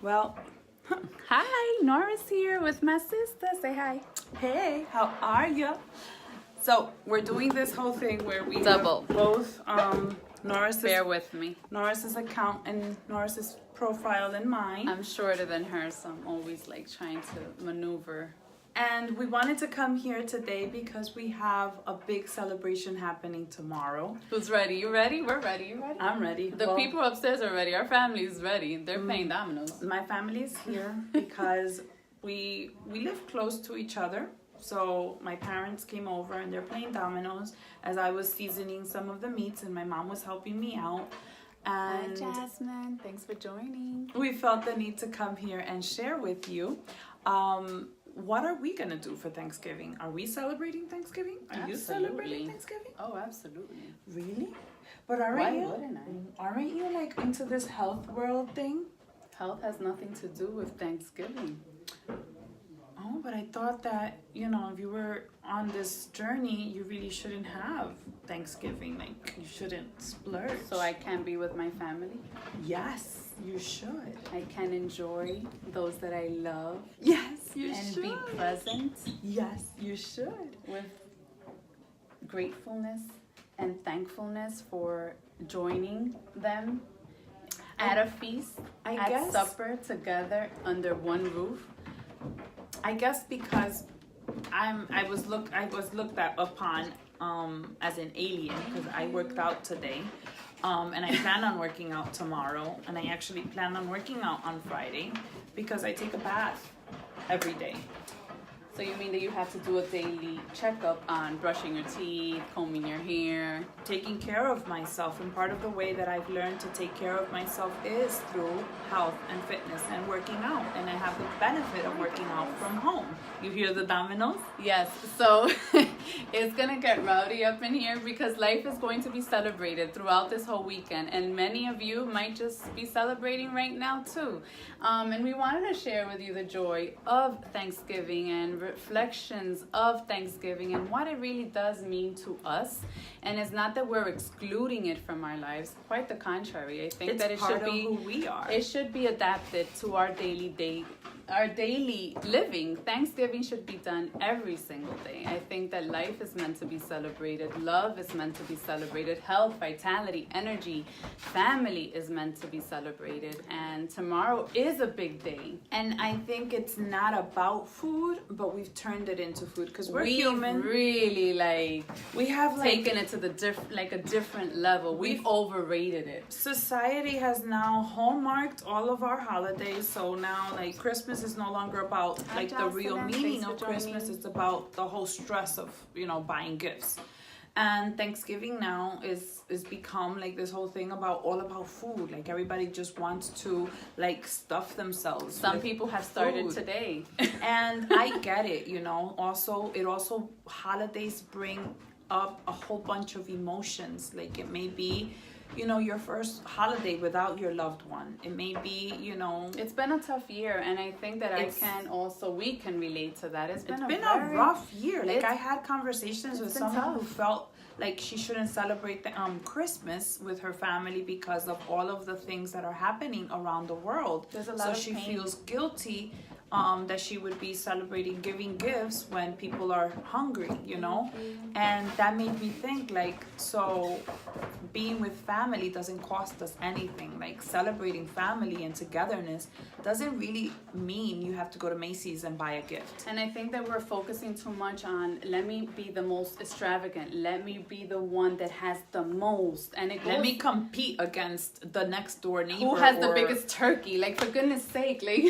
Well, Hi, Nora's here with my sister. Say hi. hey, how are you? So we're doing this whole thing where we Double. have both Bear with me. Norris's account and Norris's profile and mine. I'm shorter than her, so I'm always like trying to maneuver. And we wanted to come here today because we have a big celebration happening tomorrow. Who's ready? You ready? We're ready. You ready? I'm ready. The Well, people upstairs are ready. Our family's ready. They're playing dominoes. my family's here because we live close to each other. So my parents came over and they're playing dominoes as I was seasoning some of the meats and my mom was helping me out. Hi, And Jasmine. Thanks for joining. we felt the need to come here and share with you. What are we gonna do for Thanksgiving? Are we celebrating Thanksgiving? Are you celebrating Absolutely. Thanksgiving? Oh, absolutely. Really? But Why wouldn't aren't you like into this health world thing? Health has nothing to do with Thanksgiving. Oh, but I thought that, if you were on this journey, you really shouldn't have Thanksgiving. Like, you shouldn't splurge. So I can be with my family. Yes, you should. I can enjoy those that I love Yes, you and should. be present Yes, you should. with gratefulness and thankfulness for joining them at a feast, I at guess- supper together under one roof. I guess because I was looked at upon as an alien because I worked out today. And I plan on working out tomorrow, and I actually plan on working out on Friday because I take a bath every day. So you mean that you have to do a daily checkup on brushing your teeth, combing your hair? Taking care of myself, and part of the way that I've learned to take care of myself is through health and fitness and working out, and I have the benefit of working out from home. You hear the dominoes? Yes, so it's gonna get rowdy up in here because life is going to be celebrated throughout this whole weekend, and many of you might just be celebrating right now too. And we wanted to share with you the joy of Thanksgiving and reflections of Thanksgiving and what it really does mean to us. And it's not that we're excluding it from our lives, quite the contrary. I think It's that it part should be of who we are. it should be adapted to our daily living. Thanksgiving should be done every single day. I think that life is meant to be celebrated. Love is meant to be celebrated. Health, vitality, energy, family is meant to be celebrated. And tomorrow is a big day. And I think it's not about food, but we've turned it into food because we're We've human. really We have taken it to the a different level. We've overrated it. Society has now hallmarked all of our holidays, so now like Christmas is no longer about Hi, like the real Jocelyn. meaning Thanks of for Christmas. joining. It's about the whole stress of buying gifts. And Thanksgiving now is become like this whole thing all about food. Like everybody just wants to like stuff themselves. Some with people have started food. today. And I get it, Also, holidays bring up a whole bunch of emotions. Like it may be, your first holiday without your loved one. It may be, It's been a tough year, and I think that we can relate to that. It's been a rough year. Like it's- I had conversations with been someone who tough. felt like she shouldn't celebrate the Christmas with her family because of all of the things that are happening around the world. There's a lot so of she pain. feels guilty that she would be celebrating giving gifts when people are hungry, And that made me think like, so being with family doesn't cost us anything. Like celebrating family and togetherness doesn't really mean you have to go to Macy's and buy a gift. And I think that we're focusing too much on let me be the most extravagant, let me be the one that has the most, and it goes, Let me compete against the next door neighbor. who has the or- biggest turkey? Like for goodness sake, like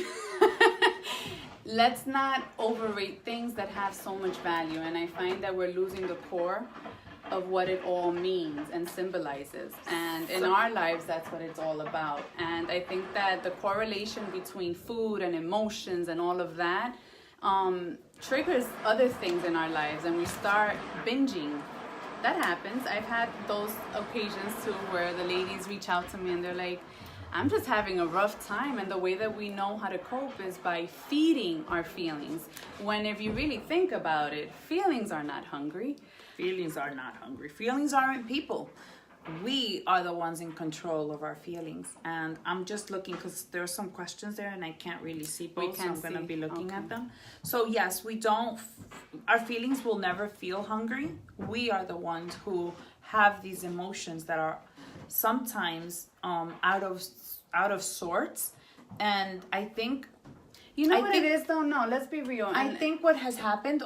let's not overrate things that have so much value. And I find that we're losing the core of what it all means and symbolizes. And in our lives, that's what it's all about. And I think that the correlation between food and emotions and all of that triggers other things in our lives, and we start binging. That happens. I've had those occasions too where the ladies reach out to me and they're like, I'm just having a rough time, and the way that we know how to cope is by feeding our feelings. When if you really think about it, feelings are not hungry. Feelings are not hungry. Feelings aren't people. we are the ones in control of our feelings. And I'm just looking because there's some questions there and I can't really see both, so I'm going to be looking at them. So yes, our feelings will never feel hungry. We are the ones who have these emotions that are sometimes out of sorts. And I think it is though. No, let's be real. I think what has happened,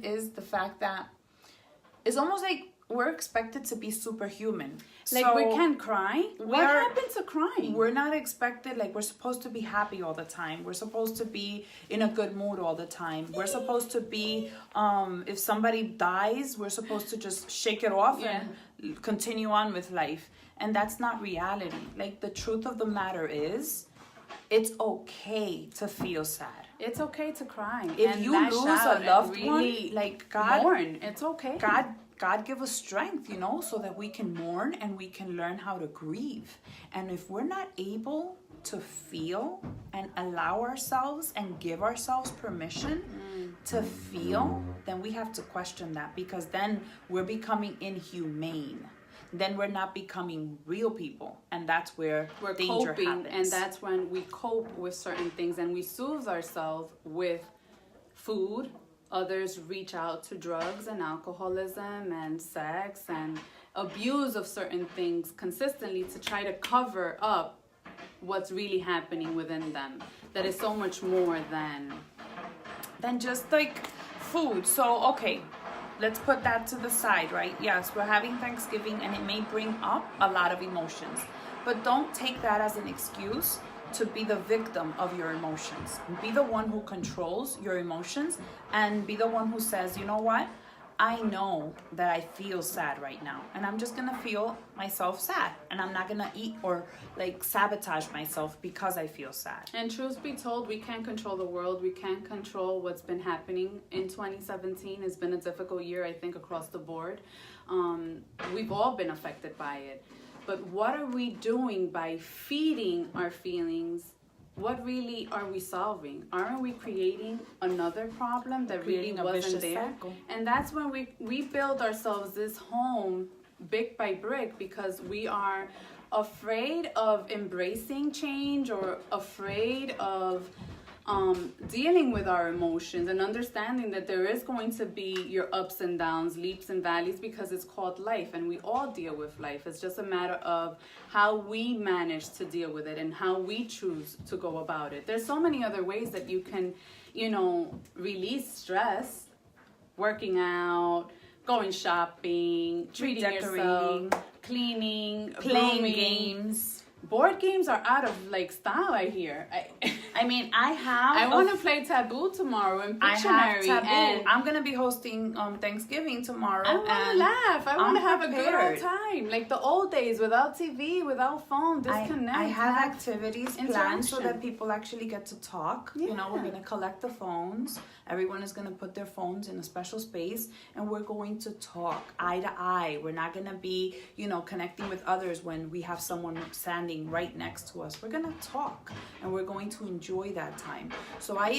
is the fact that it's almost like we're expected to be superhuman. Like, so we can cry. What happened to crying? We're not expected, like, we're supposed to be happy all the time. We're supposed to be in a good mood all the time. We're supposed to be, if somebody dies, we're supposed to just shake it off and continue on with life. And that's not reality. Like, the truth of the matter is, it's okay to feel sad. It's okay to cry. If you lose a loved one, like, God, mourn. It's okay. God give us strength, so that we can mourn and we can learn how to grieve. And if we're not able to feel and allow ourselves and give ourselves permission to feel, then we have to question that, because then we're becoming inhumane. Then we're not becoming real people, and that's where we're danger coping, happens. and that's when we cope with certain things and we soothe ourselves with food. Others reach out to drugs and alcoholism and sex and abuse of certain things consistently to try to cover up what's really happening within them. That is so much more than just like food. So, okay, let's put that to the side, right? Yes, we're having Thanksgiving and it may bring up a lot of emotions, but don't take that as an excuse to be the victim of your emotions. Be the one who controls your emotions and be the one who says, you know what? I know that I feel sad right now and I'm just gonna feel myself sad and I'm not gonna eat or like sabotage myself because I feel sad. And truth be told, we can't control the world. We can't control what's been happening in 2017. It's been a difficult year, I think, across the board. We've all been affected by it. But what are we doing by feeding our feelings? What really are we solving? Aren't we creating another problem that really wasn't there? Cycle. And that's when we build ourselves this home brick by brick, because we are afraid of embracing change or afraid of dealing with our emotions and understanding that there is going to be your ups and downs, leaps and valleys, because it's called life and we all deal with life. It's just a matter of how we manage to deal with it and how we choose to go about it. There's so many other ways that you can, release stress: working out, going shopping, treating yourself, cleaning, playing games. Board games are out of style, I hear. I want to play Taboo tomorrow in Pictionary. And I'm going to be hosting Thanksgiving tomorrow. I want to laugh. I want to have a good old time. Like the old days, without TV, without phone, disconnect. I have activities planned so that people actually get to talk. Yeah. We're going to collect the phones. Everyone is going to put their phones in a special space and we're going to talk eye to eye. We're not going to be, connecting with others when we have someone standing right next to us. We're going to talk and we're going to enjoy that time. So I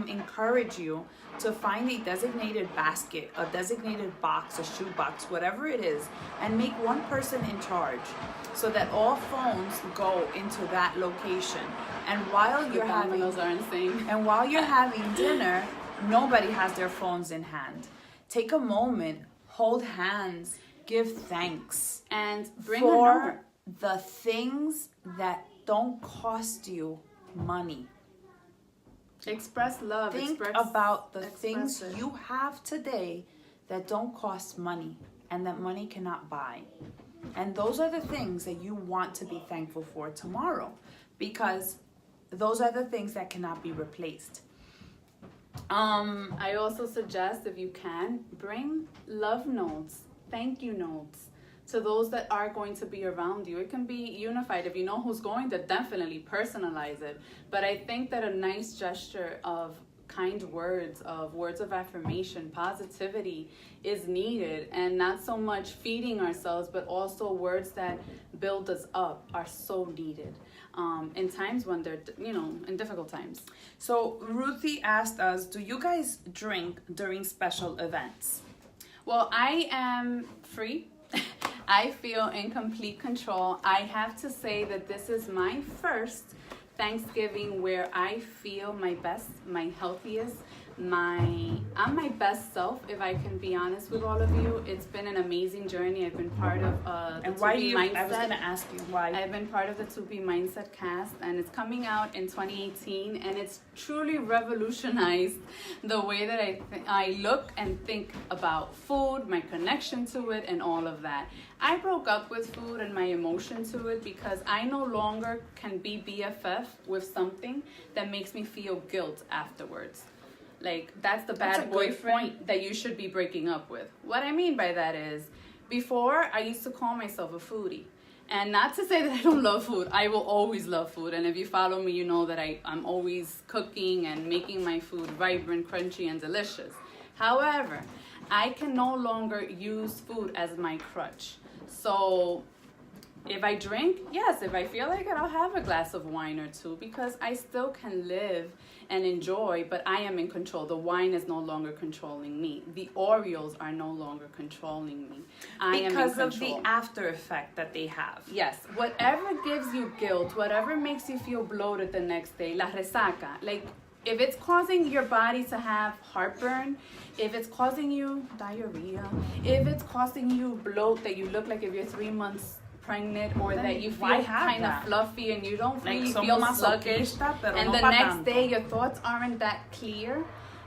encourage you to find a designated basket, a designated box, a shoe box, whatever it is, and make one person in charge so that all phones go into that location. And while you're having dinner, nobody has their phones in hand. Take a moment, hold hands, give thanks, and bring for the things that don't cost you money. Express love. Think about the things you have today that don't cost money and that money cannot buy. And those are the things that you want to be thankful for tomorrow, because those are the things that cannot be replaced. I also suggest, if you can, bring love notes, thank you notes to those that are going to be around you. It can be unified. If you know who's going to, definitely personalize it. But I think that a nice gesture of kind words of affirmation, positivity is needed, and not so much feeding ourselves, but also words that build us up are so needed in times when they're, in difficult times. So Ruthie asked us, do you guys drink during special events? Well, I am free I feel in complete control. I have to say that this is my first Thanksgiving where I feel my best, my healthiest, I'm my best self, if I can be honest with all of you. It's been an amazing journey. I've been part of the And why 2B do you? Mindset. I was gonna ask you why. I've been part of the 2B Mindset cast, and it's coming out in 2018, and it's truly revolutionized the way that I look and think about food, my connection to it, and all of that. I broke up with food and my emotion to it because I no longer can be BFF with something that makes me feel guilt afterwards. Like, that's the That's a bad good boyfriend point. that you should be breaking up with. What I mean by that is, before I used to call myself a foodie. And not to say that I don't love food. I will always love food. And if you follow me, you know that I'm always cooking and making my food vibrant, crunchy, and delicious. However, I can no longer use food as my crutch. So if I drink, yes, if I feel like it, I'll have a glass of wine or two because I still can live and enjoy, but I am in control. The wine is no longer controlling me. The Oreos are no longer controlling me. I am in Because control. of the after effect that they have. Yes, whatever gives you guilt, whatever makes you feel bloated the next day, la resaca, like if it's causing your body to have heartburn, if it's causing you diarrhea, if it's causing you bloat that you look like if you're 3 months pregnant, or Then that you why feel have kind of that? fluffy and you don't Like, really somos feel sluggish, masoquista, pero and no the pa next tanto. day your thoughts aren't that clear,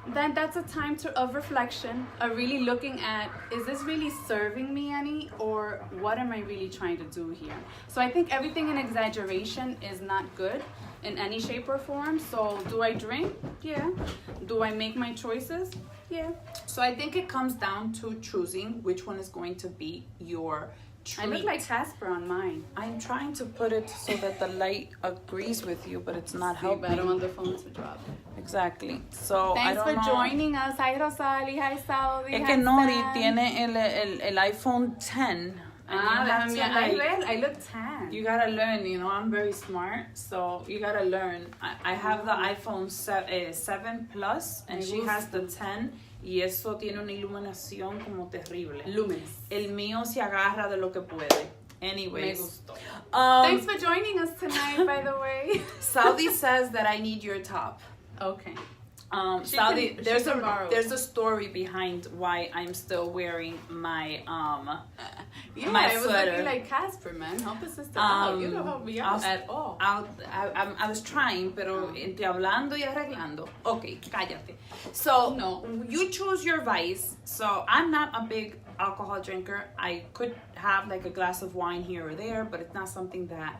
then that's a time of reflection, of really looking at, is this really serving me any, or what am I really trying to do here? So I think everything in exaggeration is not good in any shape or form. So do I drink? Yeah. Do I make my choices? Yeah. So I think it comes down to choosing which one is going to be your treat. I look like Casper on mine. I'm trying to put it so that the light agrees with you, but it's not See, but I don't helping. want the phone to drop. Exactly. So I Thanks don't for know. joining us. Hi Rosali, hi Saudi. Es hi que Nori Sam. tiene el iPhone 10. And you have to, I look tan. you gotta learn, I'm very smart, so you gotta learn. I have the iPhone 7 Plus, and Me she gusta. has the 10, y eso tiene una iluminación como terrible. Luminous. El mío se agarra de lo que puede. Me Anyways. gustó. Um, Thanks for joining us tonight, by the way. Saudi says that I need your top. Okay. She Saudi, can- there's she can borrow there's a story behind why I'm still wearing my Yeah, my it was sweater. looking like Casper, man. Help a sister out. You don't help me out at all. I was trying, pero entre hablando y arreglando. Okay, cállate. So No. you choose your vice. So I'm not a big alcohol drinker. I could have like a glass of wine here or there, but it's not something that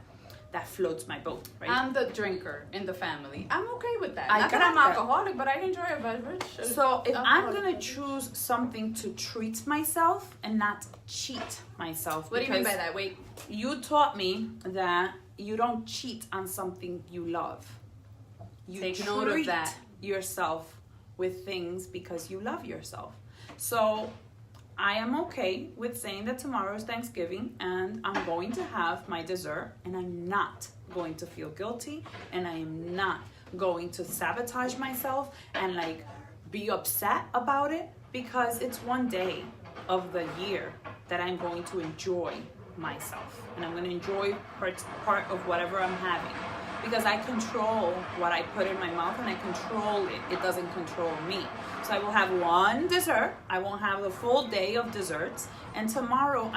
floats my boat, right? I'm the drinker in the family. I'm okay with that. I Not that got I'm that. alcoholic, but I enjoy a beverage. So if I'm Alcoholic. gonna choose something to treat myself and not cheat myself, What do you mean by because that? Wait. you taught me that you don't cheat on something you love. You Take note of treat that. yourself with things because you love yourself. So I am okay with saying that tomorrow is Thanksgiving and I'm going to have my dessert, and I'm not going to feel guilty, and I am not going to sabotage myself and like be upset about it, because it's one day of the year that I'm going to enjoy myself, and I'm going to enjoy part of whatever I'm having, because I control what I put in my mouth and I control it. It doesn't control me. So I will have one dessert. I won't have the full day of desserts. And tomorrow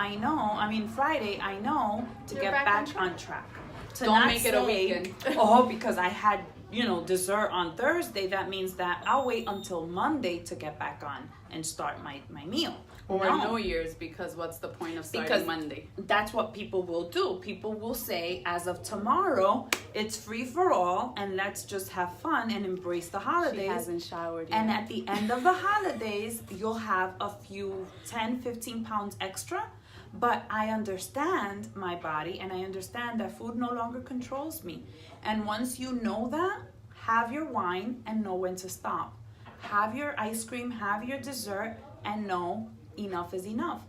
Friday, I know to You're get back back on on track. To Don't not make it a say, weekend. oh, because I had, dessert on Thursday, that means that I'll wait until Monday to get back on and start my meal. Or No. New Year's, because what's the point of starting Because Monday? That's what people will do. People will say, as of tomorrow, it's free for all, and let's just have fun and embrace the She holidays. hasn't showered yet. And at the end of the holidays, you'll have a few 10, 15 pounds extra. But I understand my body, and I understand that food no longer controls me. And once you know that, have your wine and know when to stop. Have your ice cream, have your dessert, and know enough is enough.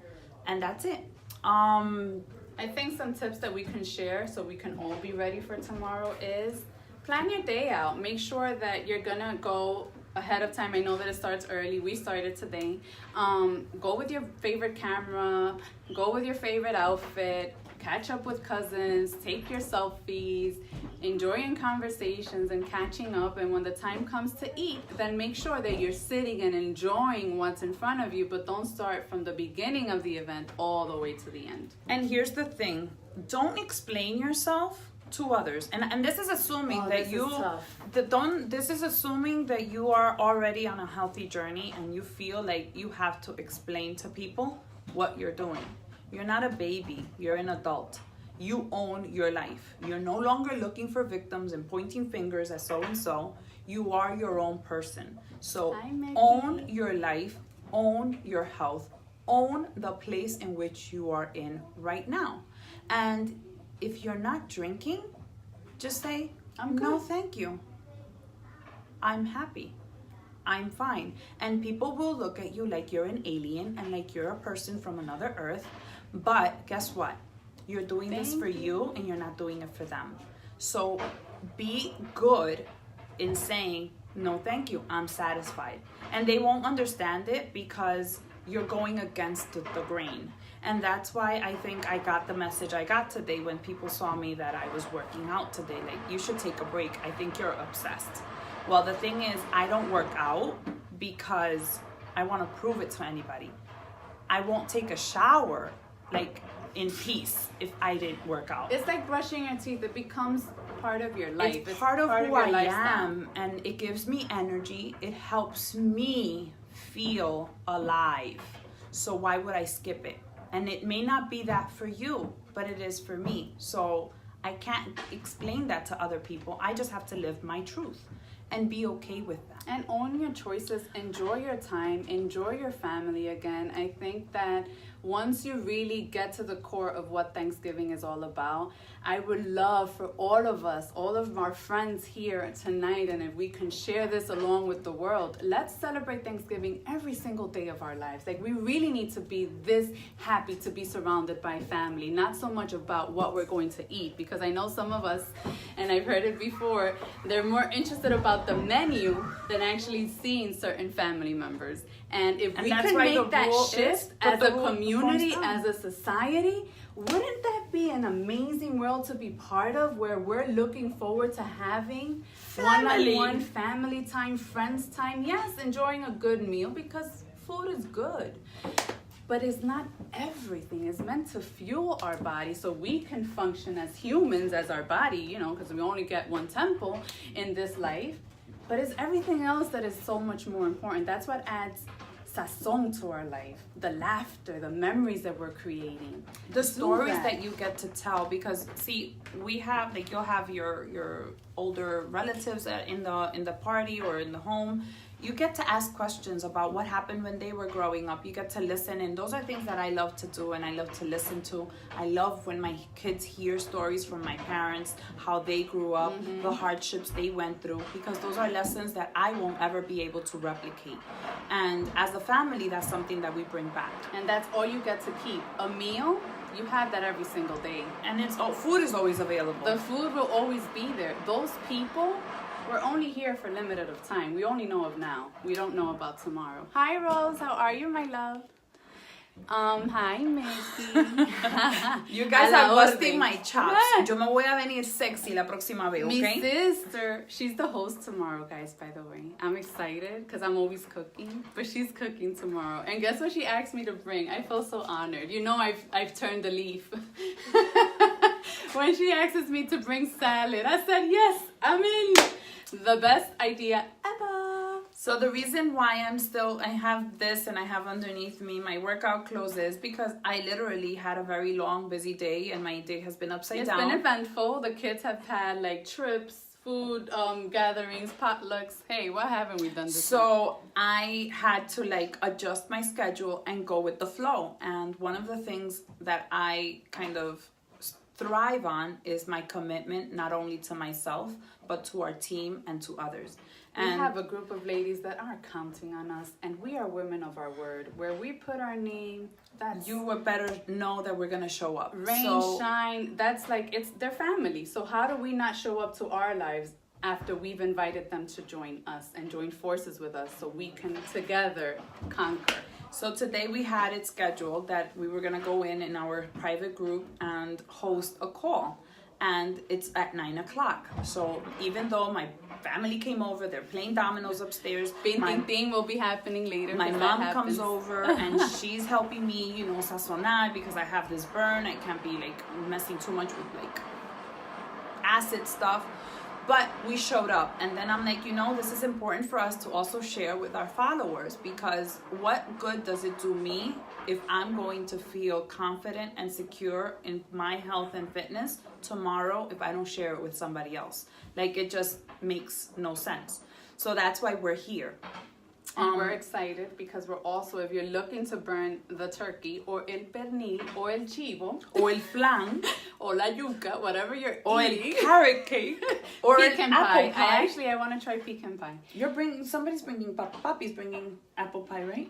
And that's it. I think some tips that we can share so we can all be ready for tomorrow is plan your day out. Make sure that you're gonna go ahead of time. I know that it starts early. We started today. Go with your favorite camera. Go with your favorite outfit. Catch up with cousins. Take your selfies. Enjoying conversations and catching up. And when the time comes to eat, then make sure that you're sitting and enjoying what's in front of you, but don't start from the beginning of the event all the way to the end. And here's the thing, don't explain yourself to others. And this is assuming that this is assuming that you are already on a healthy journey and you feel like you have to explain to people what you're doing. You're not a baby, you're an adult. You own your life. You're no longer looking for victims and pointing fingers at so-and-so. You are your own person. So own your life, own your health, own the place in which you are in right now. And if you're not drinking, just say, no, thank you. I'm happy. I'm fine. And people will look at you like you're an alien and like you're a person from another earth. But guess what? You're doing this for you and you're not doing it for them. So be good in saying, no, thank you, I'm satisfied. And they won't understand it because you're going against the grain. And that's why I think I got the message I got today when people saw me that I was working out today. Like, you should take a break. I think you're obsessed. Well, the thing is, I don't work out because I want to prove it to anybody. I won't take a shower, like, in peace if I didn't work out. It's like brushing your teeth. It becomes part of your life. It's part of who I am, and it gives me energy. It helps me feel alive. So why would I skip it? And it may not be that for you, but it is for me. So I can't explain that to other people. I just have to live my truth and be okay with that. And own your choices. Enjoy your time. Enjoy your family again. I think that once you really get to the core of what Thanksgiving is all about, I would love for all of us, all of our friends here tonight, and if we can share this along with the world, let's celebrate Thanksgiving every single day of our lives. Like, we really need to be this happy to be surrounded by family, not so much about what we're going to eat, because I know some of us, and I've heard it before, they're more interested about the menu than actually seeing certain family members. And if we can make that shift as a community, as a society, wouldn't that be an amazing world to be part of, where we're looking forward to having one-on-one family time, friends time? Yes, enjoying a good meal because food is good. But it's not everything. It's meant to fuel our body so we can function as humans, as our body, you know, because we only get one temple in this life. But it's everything else that is so much more important. That's what adds sazon to our life, the laughter, the memories that we're creating, the stories that you get to tell. Because see, we have, like, you'll have your older relatives in the party or in the home. You get to ask questions about what happened when they were growing up. You get to listen, and those are things that I love to do and I love to listen to. I love when my kids hear stories from my parents, how they grew up, the hardships they went through, because those are lessons that I won't ever be able to replicate. And as a family, that's something that we bring back. And that's all you get to keep. A meal, you have that every single day. And food is always available. The food will always be there. Those people, we're only here for limited of time. We only know of now. We don't know about tomorrow. Hi, Rose. How are you, my love? Hi, Mickey. You guys are busting my chops. Yo me voy a venir sexy la próxima vez, okay? My sister, she's the host tomorrow, guys, by the way. I'm excited because I'm always cooking, but she's cooking tomorrow. And guess what she asked me to bring? I feel so honored. You know, I've turned the leaf. When she asks me to bring salad, I said, yes, I'm in. The best idea ever. So the reason why I have this and I have underneath me my workout clothes is because I literally had a very long, busy day, and my day has been upside down. It's been eventful. The kids have had like trips, food gatherings, potlucks. Hey, what haven't we done this So week? I had to like adjust my schedule and go with the flow. And one of the things that I kind of thrive on is my commitment, not only to myself, but to our team and to others. And we have a group of ladies that are counting on us, and we are women of our word. Where we put our name, that's... You would better know that we're going to show up. Rain, shine, that's like, it's their family. So how do we not show up to our lives after we've invited them to join us and join forces with us so we can together conquer. So today we had it scheduled that we were gonna go in our private group and host a call, and it's at 9 o'clock. So even though my family came over, they're playing dominoes upstairs. Thing will be happening later. My mom comes over and she's helping me, sazonar, because I have this burn. I can't be like messing too much with like acid stuff. But we showed up, and then I'm like, this is important for us to also share with our followers, because what good does it do me if I'm going to feel confident and secure in my health and fitness tomorrow if I don't share it with somebody else? Like, it just makes no sense. So that's why we're here. And we're excited because we're also, if you're looking to burn the turkey or el pernil or el chivo or el flan or la yuca, whatever you're or eating, el carrot cake or pecan an pie. apple pie. I want to try pecan pie. Somebody's bringing, Papi's bringing apple pie, right?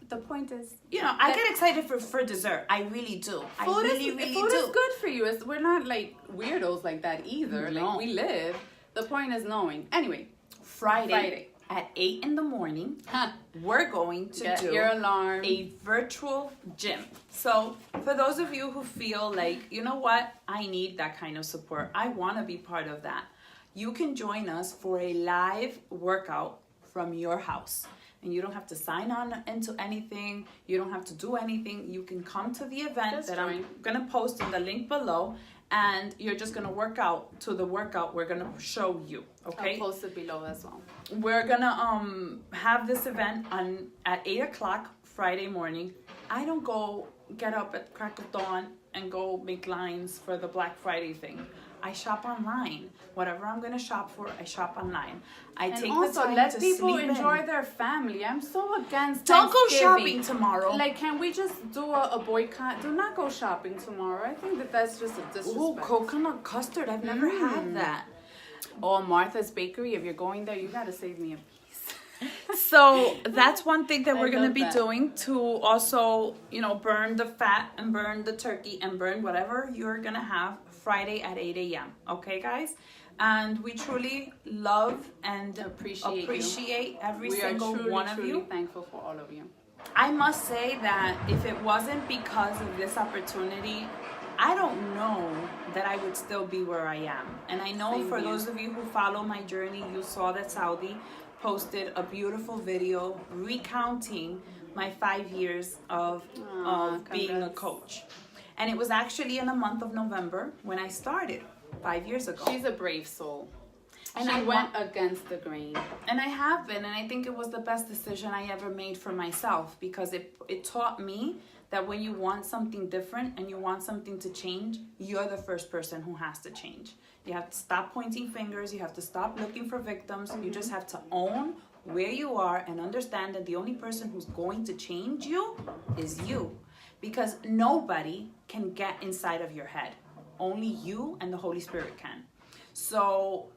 The point is, I get excited for dessert. I really do. Food do. is good for you. We're not like weirdos like that either. No. Like, we live. The point is knowing. Anyway, Friday. At 8 in the morning, we're going to get do your alarm. A virtual gym. So for those of you who feel like, you know what, I need that kind of support, I want to be part of that, you can join us for a live workout from your house. And you don't have to sign on into anything. You don't have to do anything. You can come to the event I'm going to post in the link below. And you're just going to work out to the workout we're going to show you, okay? I'll post it below as well. We're going to have this event at 8 o'clock Friday morning. I don't get up at crack of dawn and go make lines for the Black Friday thing. I shop online. Whatever I'm going to shop for, I shop online. Let people enjoy their family. I'm so against Don't go shopping tomorrow. Like, can we just do a boycott? Do not go shopping tomorrow. I think that's just a disrespect. Ooh, coconut custard. I've never had that. Oh, Martha's Bakery. If you're going there, you got to save me a piece. So that's one thing that we're going to be doing to also, burn the fat and burn the turkey and burn whatever you're going to have Friday at 8 a.m. Okay, guys? And we truly love and appreciate every single one of you. We are truly thankful for all of you. I must say that if it wasn't because of this opportunity, I don't know that I would still be where I am. And I know for those of you who follow my journey, you saw that Saudi posted a beautiful video recounting my 5 years of being a coach. And it was actually in the month of November when I started 5 years ago. She's a brave soul. And I went against the grain. And I have been, and I think it was the best decision I ever made for myself, because it taught me that when you want something different and you want something to change, you're the first person who has to change. You have to stop pointing fingers. You have to stop looking for victims. You just have to own where you are and understand that the only person who's going to change you is you. Because nobody can get inside of your head. Only you and the Holy Spirit can. So,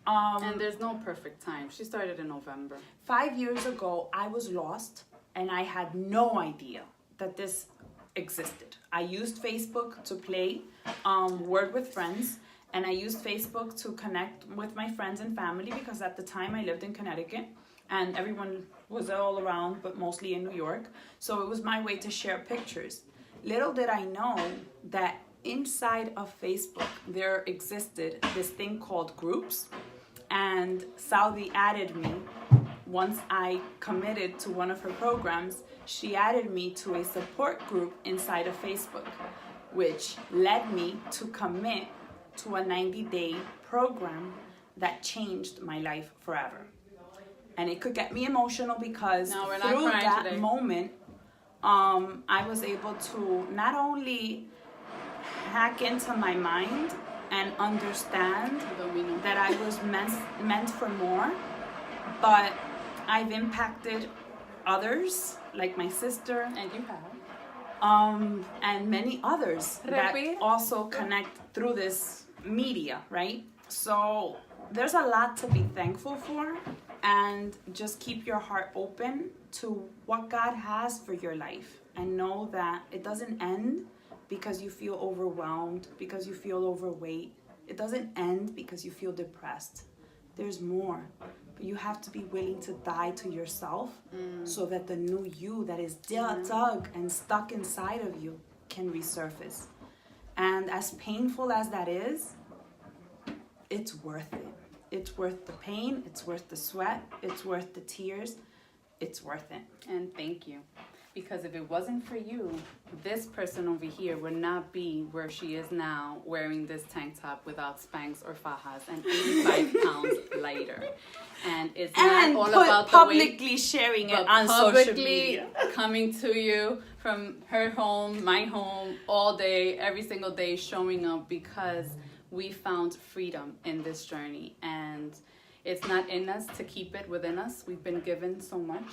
and there's no perfect time. She started in November. 5 years ago, I was lost and I had no idea that this existed. I used Facebook to play Word with Friends, and I used Facebook to connect with my friends and family, because at the time I lived in Connecticut and everyone was all around, but mostly in New York. So it was my way to share pictures. Little did I know that inside of Facebook there existed this thing called groups, and Saudi added me. Once I committed to one of her programs, she added me to a support group inside of Facebook, which led me to commit to a 90-day program that changed my life forever. And it could get me emotional because through that moment, I was able to not only hack into my mind and understand that I was meant for more, but I've impacted others, like my sister, and you have, and many others that also connect through this media, right? So there's a lot to be thankful for, and just keep your heart open to what God has for your life, and know that it doesn't end because you feel overwhelmed, because you feel overweight. It doesn't end because you feel depressed. There's more. But you have to be willing to die to yourself so that the new you that is dug and stuck inside of you can resurface. And as painful as that is, it's worth it. It's worth the pain, it's worth the sweat, it's worth the tears, it's worth it. And thank you. Because if it wasn't for you, this person over here would not be where she is now, wearing this tank top without Spanx or fajas and 85 pounds lighter. And it's not all about the publicly weight, sharing it but on social publicly media. coming to you from her home, my home, all day, every single day, showing up because we found freedom in this journey. And it's not in us to keep it within us. We've been given so much.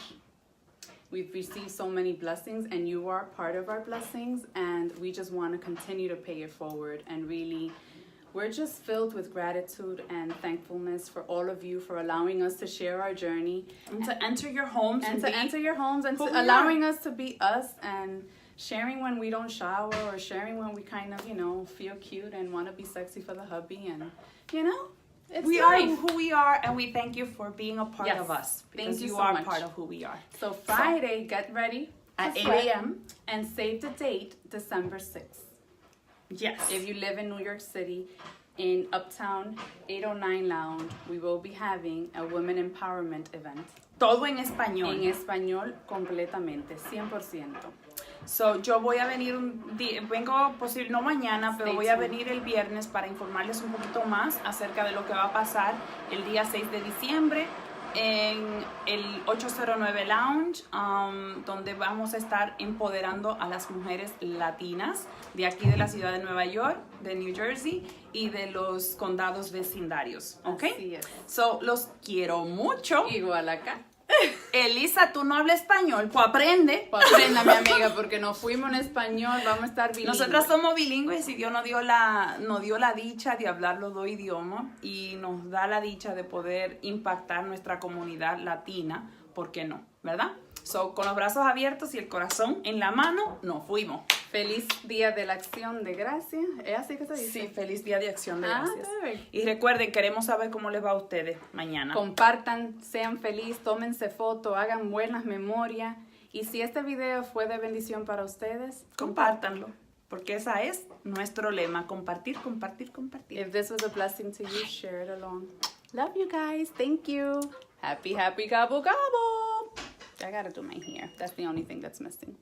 We've received so many blessings, and you are part of our blessings, and we just want to continue to pay it forward. And really, we're just filled with gratitude and thankfulness for all of you for allowing us to share our journey And to enter your homes and to enter your homes and who to we allowing are. us to be us and sharing when we don't shower or sharing when we kind of, feel cute and want to be sexy for the hubby, and it's we life. are who we are, and we thank you for being a part Yes. of us. Thank Because you you so are much. part of who we are. So Friday, get ready At to 8 sweat a.m. and save the date, December 6th. Yes. If you live in New York City, in Uptown 809 Lounge, we will be having a women empowerment event. Todo en español. En español completamente, 100%. So, yo voy a venir vengo posible, no mañana, pero Stay voy a tuned. venir el viernes para informarles un poquito más acerca de lo que va a pasar el día 6 de diciembre en el 809 Lounge, donde vamos a estar empoderando a las mujeres latinas de aquí de la ciudad de Nueva York, de New Jersey y de los condados vecindarios, ¿ok? Así es. So, los quiero mucho. Igual acá. Elisa, tú no hablas español, pues aprende. Pues aprenda, mi amiga, porque nos fuimos en español, vamos a estar bilingües. Nosotras somos bilingües y Dios nos dio la dicha de hablar los dos idiomas y nos da la dicha de poder impactar nuestra comunidad latina, ¿por qué no? ¿Verdad? So, con los brazos abiertos y el corazón en la mano, nos fuimos. Feliz Día de la Acción de Gracias. ¿Es así que se dice? Sí, feliz Día de Acción de Gracias. Debe. Y recuerden, queremos saber cómo les va a ustedes mañana. Compartan, sean felices, tómense foto, hagan buenas memorias. Y si este video fue de bendición para ustedes, Compártanlo, porque esa es nuestro lema, compartir, compartir, compartir. If this was a blessing to you, share it along. Love you guys. Thank you. Happy, happy, gobble, gobble. I gotta do my hair. That's the only thing that's missing.